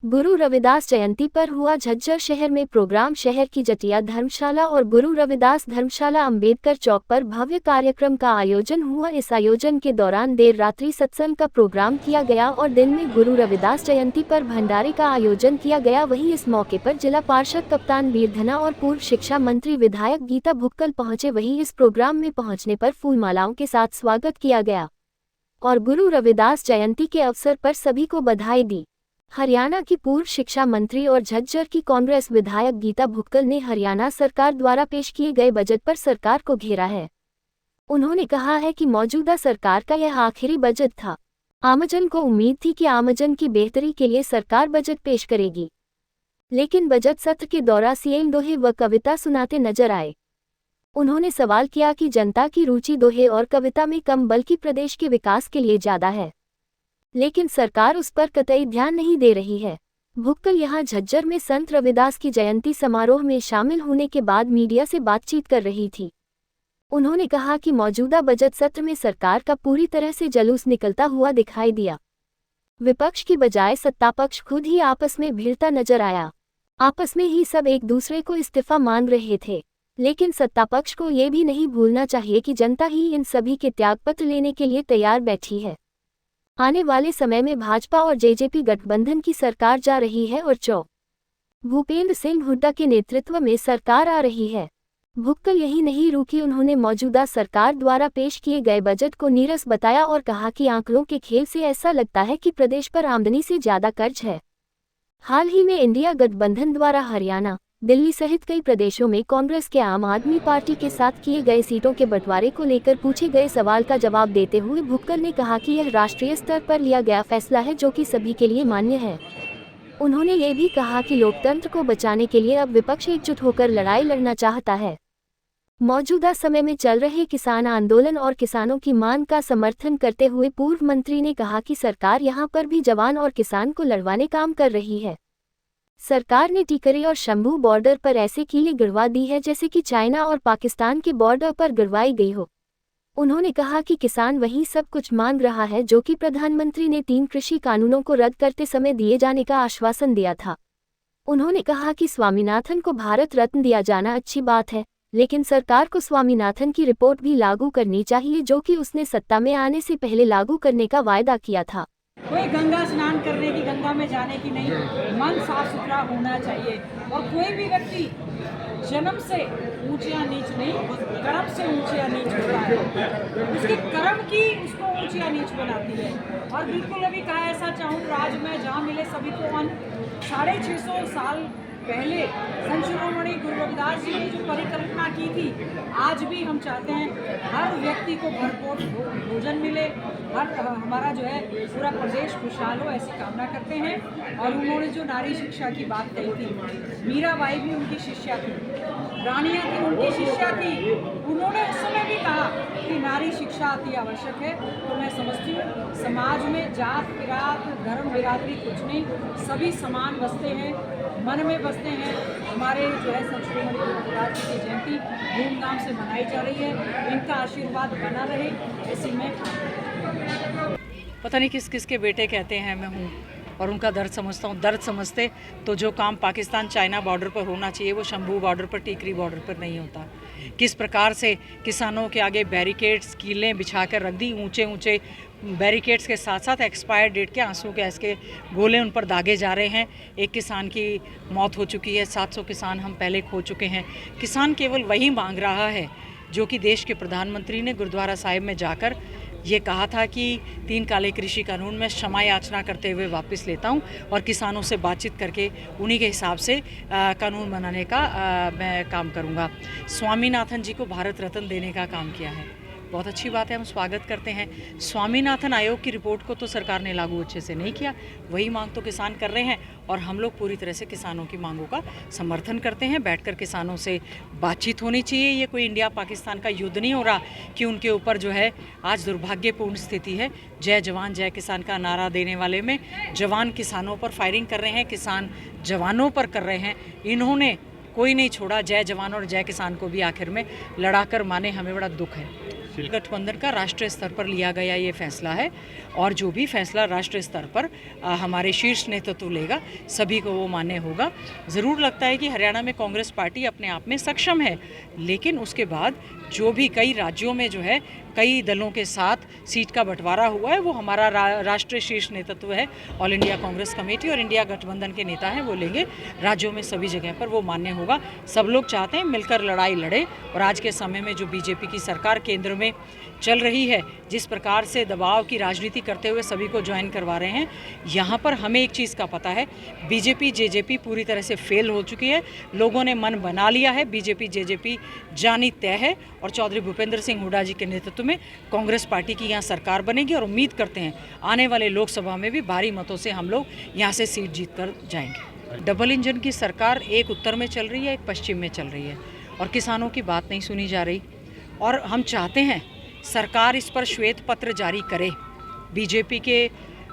गुरु रविदास जयंती पर हुआ झज्जर शहर में प्रोग्राम। शहर की जटिया धर्मशाला और गुरु रविदास धर्मशाला अंबेडकर चौक पर भव्य कार्यक्रम का आयोजन हुआ। इस आयोजन के दौरान देर रात्रि सत्संग का प्रोग्राम किया गया और दिन में गुरु रविदास जयंती पर भंडारे का आयोजन किया गया। वहीं इस मौके पर जिला पार्षद कप्तान वीरधना और पूर्व शिक्षा मंत्री विधायक गीता भुक्कल पहुंचे। वहीं इस प्रोग्राम में पहुंचने पर फूलमालाओं के साथ स्वागत किया गया और गुरु रविदास जयंती के अवसर पर सभी को बधाई दी। हरियाणा की पूर्व शिक्षा मंत्री और झज्जर की कांग्रेस विधायक गीता भुक्कल ने हरियाणा सरकार द्वारा पेश किए गए बजट पर सरकार को घेरा है। उन्होंने कहा है कि मौजूदा सरकार का यह आखिरी बजट था। आमजन को उम्मीद थी कि आमजन की बेहतरी के लिए सरकार बजट पेश करेगी, लेकिन बजट सत्र के दौरान सीएम दोहे व कविता सुनाते नजर आए। उन्होंने सवाल किया कि जनता की रुचि दोहे और कविता में कम बल्कि प्रदेश के विकास के लिए ज्यादा है, लेकिन सरकार उस पर कतई ध्यान नहीं दे रही है। भुक्कल यहां झज्जर में संत रविदास की जयंती समारोह में शामिल होने के बाद मीडिया से बातचीत कर रही थी। उन्होंने कहा कि मौजूदा बजट सत्र में सरकार का पूरी तरह से जुलूस निकलता हुआ दिखाई दिया। विपक्ष की बजाय सत्तापक्ष खुद ही आपस में भिड़ता नजर आया। आपस में ही सब एक दूसरे को इस्तीफा मांग रहे थे, लेकिन सत्तापक्ष को ये भी नहीं भूलना चाहिए कि जनता ही इन सभी के त्यागपत्र लेने के लिए तैयार बैठी है। आने वाले समय में भाजपा और जेजेपी गठबंधन की सरकार जा रही है और भूपेंद्र सिंह हुड्डा के नेतृत्व में सरकार आ रही है। भुक्कल यही नहीं रुकी, उन्होंने मौजूदा सरकार द्वारा पेश किए गए बजट को नीरस बताया और कहा कि आंकड़ों के खेल से ऐसा लगता है कि प्रदेश पर आमदनी से ज्यादा कर्ज है। हाल ही में इंडिया गठबंधन द्वारा हरियाणा, दिल्ली सहित कई प्रदेशों में कांग्रेस के आम आदमी पार्टी के साथ किए गए सीटों के बंटवारे को लेकर पूछे गए सवाल का जवाब देते हुए भुक्कल ने कहा कि यह राष्ट्रीय स्तर पर लिया गया फैसला है जो कि सभी के लिए मान्य है। उन्होंने ये भी कहा कि लोकतंत्र को बचाने के लिए अब विपक्ष एकजुट होकर लड़ाई लड़ना चाहता है। मौजूदा समय में चल रहे किसान आंदोलन और किसानों की मांग का समर्थन करते हुए पूर्व मंत्री ने कहा कि सरकार यहां पर भी जवान और किसान को लड़वाने काम कर रही है। सरकार ने टिकरी और शंभू बॉर्डर पर ऐसे कीलें गिरवा दी है जैसे कि चाइना और पाकिस्तान के बॉर्डर पर गिरवाई गई हो। उन्होंने कहा कि किसान वही सब कुछ मांग रहा है जो कि प्रधानमंत्री ने 3 कृषि कानूनों को रद्द करते समय दिए जाने का आश्वासन दिया था। उन्होंने कहा कि स्वामीनाथन को भारत रत्न दिया जाना अच्छी बात है, लेकिन सरकार को स्वामीनाथन की रिपोर्ट भी लागू करनी चाहिए जो कि उसने सत्ता में आने से पहले लागू करने का वायदा किया था। कोई गंगा स्नान करने की, गंगा में जाने की नहीं, मन साफ सुथरा होना चाहिए। और कोई भी व्यक्ति जन्म से ऊंच या नीच नहीं, कर्म से ऊंच या नीच होता है। उसके कर्म की उसको ऊंच या नीच बनाती है। और बिल्कुल अभी कहा ऐसा चाहूँ राज में जहाँ मिले सभी को अन्न। 650 साल पहले संत शिरोमणि गुरु रविदास जी ने जो परिकल्पना की थी, आज भी हम चाहते हैं हर व्यक्ति को भरपूर भोजन मिले, हमारा जो है पूरा प्रदेश खुशहाल हो, ऐसी कामना करते हैं। और उन्होंने जो नारी शिक्षा की बात कही थी, मीराबाई भी उनकी शिष्या थी, रानियाँ थी उनकी शिष्या थी। उन्होंने उस समय भी कहा कि नारी शिक्षा अति आवश्यक है। तो मैं समझती हूँ समाज में जात पिरात धर्म बिरादरी कुछ नहीं, सभी समान बसते हैं, मन में बसते हैं। हमारे जो है संत शिरोमणि गुरु रविदास जी की जयंती धूमधाम से मनाई जा रही है। इनका आशीर्वाद बना रहे, ऐसी मैं पता नहीं किस किस के बेटे कहते हैं मैं हूँ और उनका दर्द समझता हूँ। दर्द समझते तो जो काम पाकिस्तान चाइना बॉर्डर पर होना चाहिए वो शंभू बॉर्डर पर, टीकरी बॉर्डर पर नहीं होता। किस प्रकार से किसानों के आगे बैरिकेड्स कीलें बिछाकर रख दी, ऊंचे ऊंचे बैरिकेड्स के साथ साथ एक्सपायर डेट के आंसू गैस के गोले उन पर दागे जा रहे हैं। एक किसान की मौत हो चुकी है, 700 किसान हम पहले खो चुके हैं। किसान केवल वही मांग रहा है जो कि देश के प्रधानमंत्री ने गुरुद्वारा साहिब में जाकर ये कहा था कि 3 काले कृषि कानून में क्षमा याचना करते हुए वापस लेता हूं और किसानों से बातचीत करके उन्हीं के हिसाब से कानून बनाने का मैं काम करूंगा। स्वामीनाथन जी को भारत रत्न देने का काम किया है, बहुत अच्छी बात है, हम स्वागत करते हैं। स्वामीनाथन आयोग की रिपोर्ट को तो सरकार ने लागू अच्छे से नहीं किया, वही मांग तो किसान कर रहे हैं और हम लोग पूरी तरह से किसानों की मांगों का समर्थन करते हैं। बैठकर किसानों से बातचीत होनी चाहिए। ये कोई इंडिया पाकिस्तान का युद्ध नहीं हो रहा कि उनके ऊपर जो है आज दुर्भाग्यपूर्ण स्थिति है। जय जवान जय किसान का नारा देने वाले में जवान किसानों पर फायरिंग कर रहे हैं, किसान जवानों पर कर रहे हैं। इन्होंने कोई नहीं छोड़ा, जय जवान और जय किसान को भी आखिर में लड़ाकर माने, हमें बड़ा दुख है। गठबंधन का राष्ट्रीय स्तर पर लिया गया ये फैसला है और जो भी फैसला राष्ट्रीय स्तर पर हमारे शीर्ष नेतृत्व लेगा सभी को वो मान्य होगा। ज़रूर लगता है कि हरियाणा में कांग्रेस पार्टी अपने आप में सक्षम है, लेकिन उसके बाद जो भी कई राज्यों में जो है कई दलों के साथ सीट का बंटवारा हुआ है वो हमारा राष्ट्रीय शीर्ष नेतृत्व है, ऑल इंडिया कांग्रेस कमेटी और इंडिया गठबंधन के नेता हैं, वो लेंगे। राज्यों में सभी जगह पर वो मान्य होगा। सब लोग चाहते हैं मिलकर लड़ाई लड़े और आज के समय में जो बीजेपी की सरकार केंद्र में चल रही है, जिस प्रकार से दबाव की राजनीति करते हुए सभी को ज्वाइन करवा रहे हैं, यहाँ पर हमें एक चीज़ का पता है, बीजेपी जेजेपी पूरी तरह से फेल हो चुकी है। लोगों ने मन बना लिया है, बीजेपी जेजेपी जानी तय है और चौधरी भूपेंद्र सिंह हुड्डा जी के नेतृत्व में कांग्रेस पार्टी की यहाँ सरकार बनेगी और उम्मीद करते हैं आने वाले लोकसभा में भी भारी मतों से हम लोग यहाँ से सीट जीत कर जाएंगे। डबल इंजन की सरकार एक उत्तर में चल रही है, एक पश्चिम में चल रही है और किसानों की बात नहीं सुनी जा रही और हम चाहते हैं सरकार इस पर श्वेत पत्र जारी करे। बीजेपी के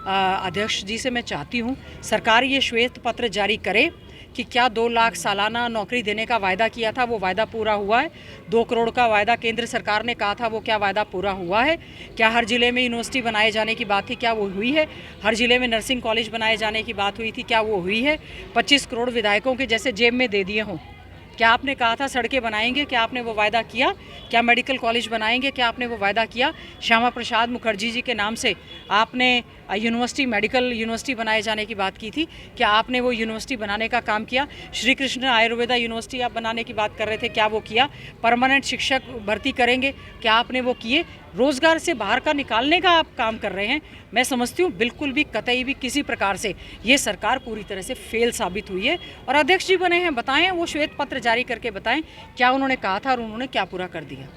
अध्यक्ष जी से मैं चाहती हूँ सरकार ये श्वेत पत्र जारी करे कि क्या 2 लाख सालाना नौकरी देने का वायदा किया था वो वायदा पूरा हुआ है। 2 करोड़ का वायदा केंद्र सरकार ने कहा था वो क्या वायदा पूरा हुआ है। क्या हर ज़िले में यूनिवर्सिटी बनाए जाने की बात थी, क्या वो हुई है। हर ज़िले में नर्सिंग कॉलेज बनाए जाने की बात हुई थी, क्या वो हुई है। 25 करोड़ विधायकों के जैसे जेब में दे दिए हों, क्या आपने कहा था सड़कें बनाएंगे, क्या आपने वो वायदा किया। क्या मेडिकल कॉलेज बनाएंगे, क्या आपने वो वायदा किया। श्यामा प्रसाद मुखर्जी जी के नाम से आपने यूनिवर्सिटी मेडिकल यूनिवर्सिटी बनाए जाने की बात की थी, क्या आपने वो यूनिवर्सिटी बनाने का काम किया। श्री कृष्ण आयुर्वेदा यूनिवर्सिटी आप बनाने की बात कर रहे थे, क्या वो किया। परमानेंट शिक्षक भर्ती करेंगे, क्या आपने वो किए। रोज़गार से बाहर का निकालने का आप काम कर रहे हैं। मैं समझती हूँ बिल्कुल भी कतई भी किसी प्रकार से ये सरकार पूरी तरह से फेल साबित हुई है और अध्यक्ष जी बने हैं, बताएं वो श्वेत पत्र जारी करके बताएं क्या उन्होंने कहा था और उन्होंने क्या पूरा कर दिया।